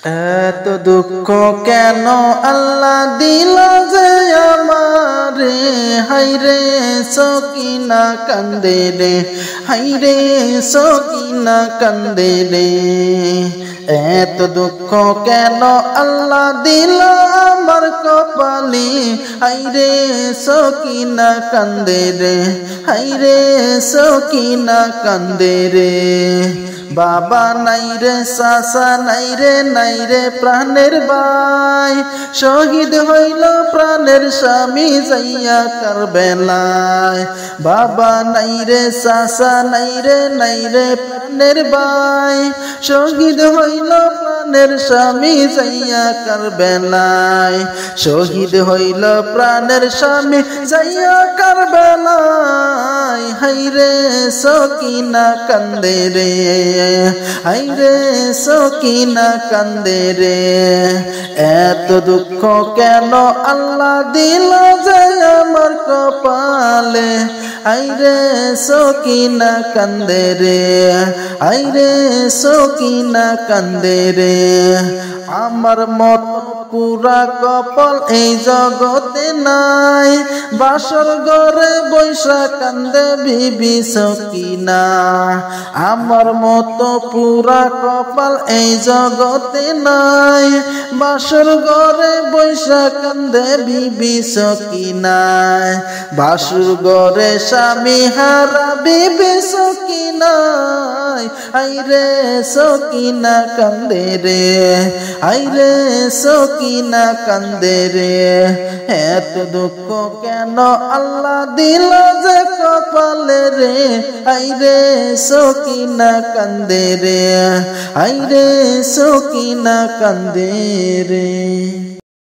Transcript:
এত দুঃখ কেন আল্লাহ দিল যে আমারে, হাইরে সকিনা কান্দে রে, হাইরে সকিনা কান্দে রে। এত দুঃখ কেন আল্লাহ দিল আমার কপালে, হাইরে সকিনা কান্দে রে, হাইরে সকিনা কান্দে রে। বাবা নাই রে, চাচা নাই রে প্রাণের ভাই, শহীদ হইল প্রাণের স্বামী যাইয়া কারবেলায়। বাবা নাই রে, চাচা নাই রে প্রাণের ভাই, শহীদ হইল প্রাণের স্বামী যাইয়া কারবেলায়। শহীদ হইল প্রাণের স্বামী যাইয়া কারবেলায়, হাইরে সকিনা কান্দে রে, হাইরে সকিনা কান্দে রে। এত দুঃখ কেন আল্লাহ দিল যে আমার কপালে, হাইরে সকিনা কান্দে রে, হাইরে সকিনা কান্দে রে। আমার মত পুরা কপাল এই জগতে নাই, বাসর ঘরে বৈশা কান্দে বিবি সকিনা। আমার মতো পুরা কপাল এই জগতে নাই, বাসর ঘরে বৈশা কান্দে বিবি সকিনা। বাসর ঘরে স্বামী হারা বিবি সকিনা, হাইরে সকিনা কান্দে রে, হাইরে সকিনা কান্দে রে। এত দুঃখ কেন আল্লাহ দিল যে কপালে রে, হাইরে সকিনা কান্দে রে, হাইরে সকিনা কান্দে রে।